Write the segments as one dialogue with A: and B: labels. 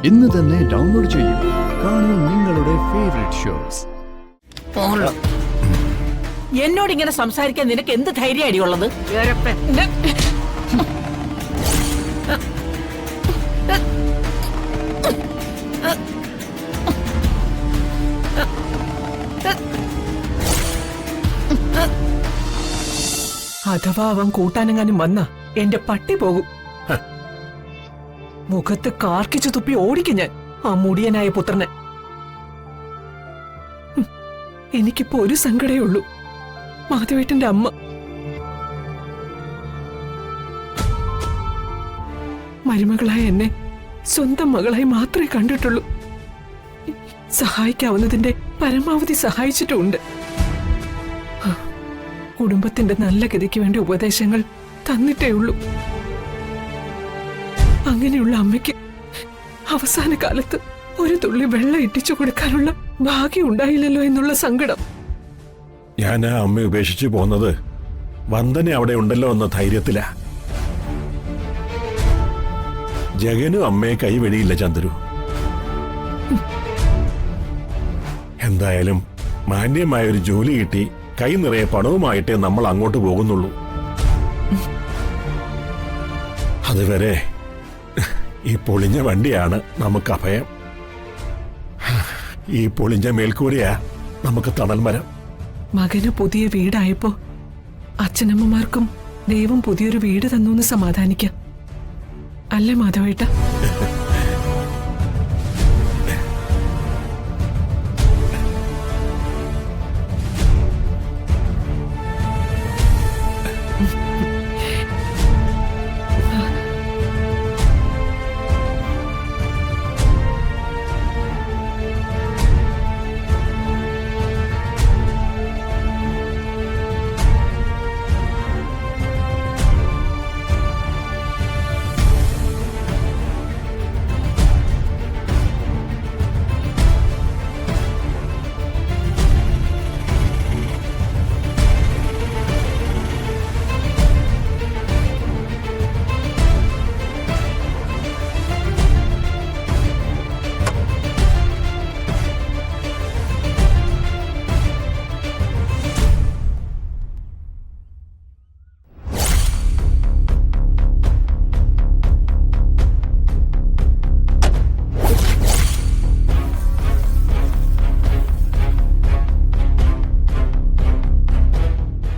A: ഇന്ന് തന്നെ ഡൗൺലോഡ് ചെയ്യൂ. കാണൂ നിങ്ങളുടെ ഫേവറേറ്റ് ഷോസ്.
B: എന്നോട് ഇങ്ങനെ സംസാരിക്കാൻ നിനക്ക് എന്ത് ധൈര്യം അടിയുള്ളത്? അഥവാ അവൻ കൂട്ടാനെങ്ങാനും വന്ന എന്റെ പട്ടി പോകും. മുഖത്ത് കാർക്കിച്ചു തുപ്പി ഓടിക്കും ഞാൻ ആ മുടിയനായ പുത്രനെ. എനിക്കിപ്പോ ഒരു സങ്കടേ ഉള്ളൂ, മാധവേട്ടന്റെ അമ്മ. മരുമകളായ എന്നെ സ്വന്തം മകളായി മാത്രമേ കണ്ടിട്ടുള്ളൂ. സഹായിക്കാവുന്നതിന്റെ പരമാവധി സഹായിച്ചിട്ടുമുണ്ട്. കുടുംബത്തിന്റെ നല്ല ഗതിക്ക് വേണ്ടി ഉപദേശങ്ങൾ തന്നിട്ടേ ഉള്ളൂ. അങ്ങനെയുള്ള അമ്മയ്ക്ക് അവസാന കാലത്ത് ഒരു തുള്ളി വെള്ളം ഇട്ടിച്ചു കൊടുക്കാനുള്ള ഭാഗ്യം ഉണ്ടായില്ലല്ലോ എന്നുള്ള സങ്കടം.
C: ഞാൻ ആ അമ്മ ഉപേക്ഷിച്ചു പോന്നത് വന്ദന അവിടെ ഉണ്ടല്ലോ എന്ന ധൈര്യത്തിലാ. ജഗനും അമ്മയെ കൈവെടിയില്ല ചന്ദ്രു. എന്തായാലും മാന്യമായ ഒരു ജോലി കിട്ടി കൈ നിറയെ പണവുമായിട്ടേ നമ്മൾ അങ്ങോട്ട് പോകുന്നുള്ളൂ. അതുവരെ ഈ പൊളിഞ്ഞ വണ്ടിയാണ് നമുക്ക് അഭയം. ഈ പൊളിഞ്ഞ മേൽക്കൂരയാ നമുക്ക് തണൽ മരം.
B: മകന് പുതിയ വീടായപ്പോ അച്ഛനമ്മമാർക്കും ദൈവം പുതിയൊരു വീട് തന്നു സമാധാനിക്കാം, അല്ലേ മാധവേട്ട?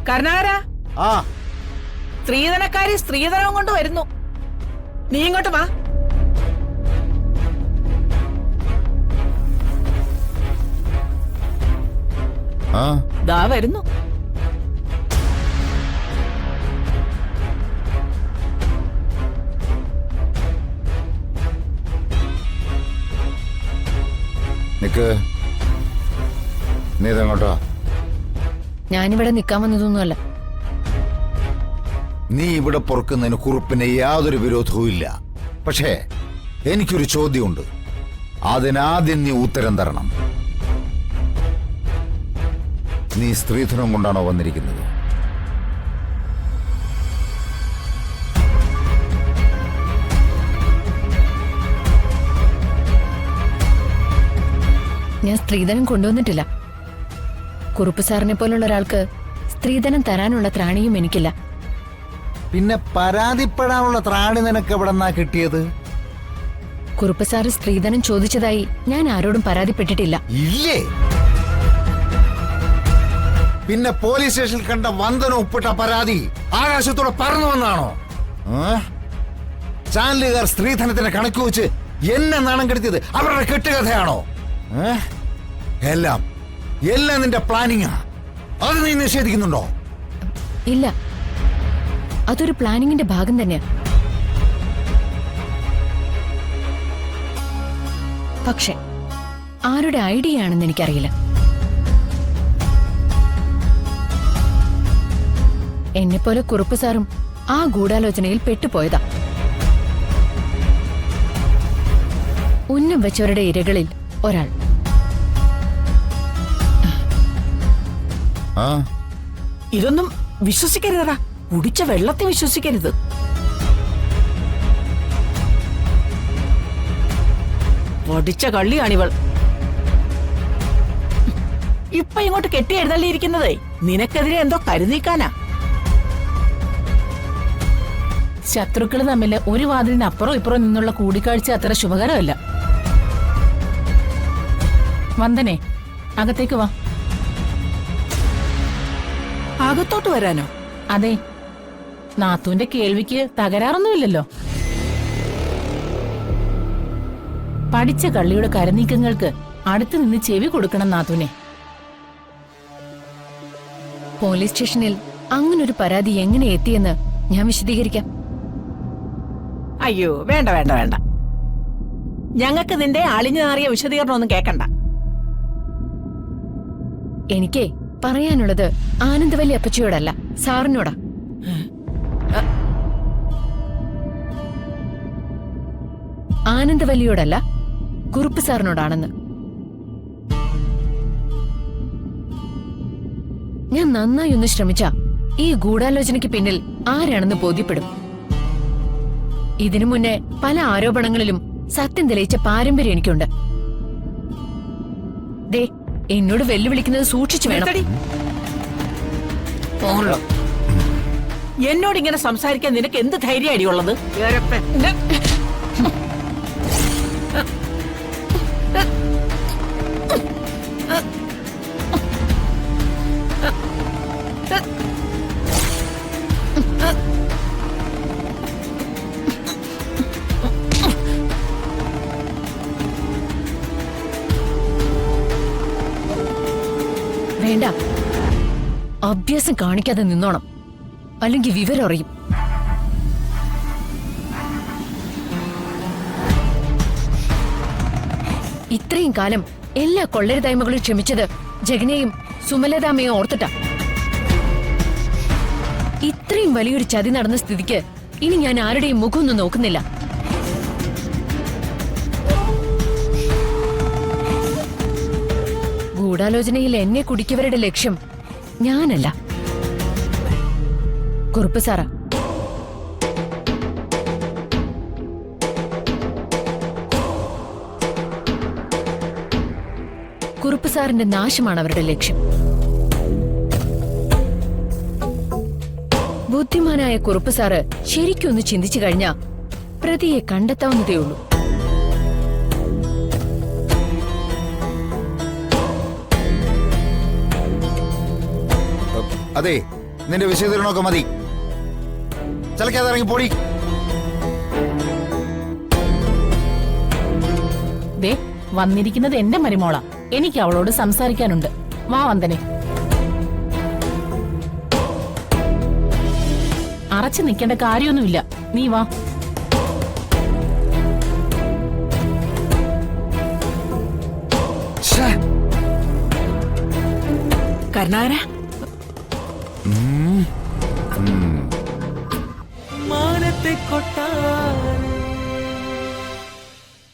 B: കർണാകരാ, സ്ത്രീധനക്കാരി സ്ത്രീധനം കൊണ്ട് വരുന്നു. നീ ഇങ്ങോട്ട് വാ. ദാ വരുന്നു.
D: നിക്ക്, നീ ഇതെങ്ങോട്ടാ?
E: ഞാനിവിടെ നിൽക്കാൻ വന്നതൊന്നുമല്ല.
D: നീ ഇവിടെ പൊറുക്കുന്നതിന് കുറുപ്പിന് യാതൊരു വിരോധവും ഇല്ല. പക്ഷേ എനിക്കൊരു ചോദ്യമുണ്ട്, അതിനാദ്യം നീ ഉത്തരം തരണം. നീ സ്ത്രീധനം കൊണ്ടാണോ വന്നിരിക്കുന്നത്?
E: ഞാൻ സ്ത്രീധനം കൊണ്ടുവന്നിട്ടില്ല. കുറുപ്പ് സാറിനെ പോലുള്ള ഒരാൾക്ക് സ്ത്രീധനം തരാനുള്ള ത്രാണിയും എനിക്കില്ല.
D: പിന്നെ പരാതിപ്പെടാനുള്ള ത്രാണി നിനക്ക് എവിടെന്നാ കിട്ടിയത്?
E: കുറുപ്പ് സാറ് സ്ത്രീധനം ചോദിച്ചതായി ഞാൻ ആരോടും പരാതിപ്പെട്ടിട്ടില്ല.
D: ഇല്ലേ? പിന്നെ പോലീസ് സ്റ്റേഷനിൽ കണ്ട വന്ദന ഒപ്പിട്ട പരാതി ആകാശത്തോടെ പറന്നു വന്നാണോ? ചാനലുകാർ സ്ത്രീധനത്തിന്റെ കണക്ക് വെച്ച് എന്നെ നാണം കെടുത്തിയത് അവരുടെ കെട്ടുകഥയാണോ? എല്ലാം നിന്റെ പ്ലാനിങ്ങാ. അത് നീ നിഷേധിക്കുന്നുണ്ടോ?
E: ഇല്ല, അതൊരു പ്ലാനിങ്ങിന്റെ ഭാഗം തന്നെയാ. പക്ഷെ ആരുടെ ഐഡിയ ആണെന്ന് എനിക്കറിയില്ല. എന്നെപ്പോലെ കുറുപ്പ് സാറും ആ ഗൂഢാലോചനയിൽ പെട്ടുപോയതാ. ഉന്നം വെച്ചവരുടെ ഇരകളിൽ ഒരാൾ.
B: ഇതൊന്നും വിശ്വസിക്കരുതടാ, കുടിച്ച വെള്ളത്തെ വിശ്വസിക്കരുത്.
F: പൊടിച്ച കള്ളിയാണിവൾ. ഇപ്പൊ ഇങ്ങോട്ട് കെട്ടി എഴുന്നള്ളിയിരിക്കുന്നതേ നിനക്കെതിരെ എന്തോ കരുനീക്കാനാ. ശത്രുക്കള് തമ്മില് ഒരു വാതിലിന് അപ്പുറം ഇപ്പുറം നിന്നുള്ള കൂടിക്കാഴ്ച അത്ര ശുഭകരമല്ല. വന്ദനെ, അകത്തേക്ക് വാ.
B: അകത്തോട്ട് വരാനോ?
F: അതെ, നാത്തൂന്റെ കേൾവിക്ക് തകരാറൊന്നുമില്ലല്ലോ. പഠിച്ച കള്ളിയുടെ കരനീക്കങ്ങൾക്ക് അടുത്തു നിന്ന് ചെവി കൊടുക്കണം നാത്തൂനെ.
E: പോലീസ് സ്റ്റേഷനിൽ അങ്ങനൊരു പരാതി എങ്ങനെ എത്തിയെന്ന് ഞാൻ വിശദീകരിക്കാം.
F: അയ്യോ, വേണ്ട വേണ്ട വേണ്ട. ഞങ്ങൾക്ക് നിന്റെ അളിഞ്ഞു നാറിയ വിശദീകരണമൊന്നും കേക്കണ്ട.
E: എനിക്ക് പറയാനുള്ളത് ആനന്ദവല്ലി അപ്പച്ചിയോടല്ല, സാറിനോടാ. ആനന്ദവല്ലിയോടല്ല, കുറുപ്പ് സാറിനോടാണെന്ന്. ഞാൻ നന്നായി ഒന്ന് ശ്രമിച്ച ഈ ഗൂഢാലോചനയ്ക്ക് പിന്നിൽ ആരാണെന്ന് ബോധ്യപ്പെടും. ഇതിനു മുന്നേ പല ആരോപണങ്ങളിലും സത്യം തെളിയിച്ച പാരമ്പര്യം എനിക്കുണ്ട്. ദേ, എന്നോട് വെല്ലുവിളിക്കുന്നത് സൂക്ഷിച്ചു വേണം.
F: എന്നോട് ഇങ്ങനെ സംസാരിക്കാൻ നിനക്ക് എന്ത് ധൈര്യം അടിയുള്ളത്?
E: വേണ്ട, അഭ്യാസം കാണിക്കാതെ നിന്നോണം, അല്ലെങ്കിൽ വിവരം അറിയും. ഇത്രയും കാലം എല്ലാ കൊള്ളരുതായ്മകളും ക്ഷമിച്ചത് ജഗനെയും സുമലതാമ്മയും ഓർത്തിട്ടാ. ഇത്രയും വലിയൊരു ചതി നടന്ന സ്ഥിതിക്ക് ഇനി ഞാൻ ആരുടെയും മുഖമൊന്നും നോക്കുന്നില്ല. ഗൂഢാലോചനയിൽ എന്നെ കുടിക്കവരുടെ ലക്ഷ്യം ഞാനല്ല, കുറുപ്പ് സാറാ. കുറുപ്പ് സാറിന്റെ നാശമാണ് അവരുടെ ലക്ഷ്യം. ബുദ്ധിമാനായ കുറുപ്പ് സാറ് ശരിക്കൊന്ന് ചിന്തിച്ചു കഴിഞ്ഞാ പ്രതിയെ കണ്ടെത്താവുന്നതേ ഉള്ളൂ.
D: അതെ, നിന്റെ വിശദീകരണമൊക്കെ മതി. ചലക്കാതെ ഇറങ്ങി പോടി.
F: ദേ, വന്നിരിക്കുന്നത് എന്റെ മരുമോളാ. എനിക്ക് അവളോട് സംസാരിക്കാനുണ്ട്. വാ വന്ദനെ. അറച്ചു നിൽക്കേണ്ട കാര്യമൊന്നുമില്ല, നീ വാ.
B: കരുണാകര,
G: മാനത്തെ കൊട്ടാ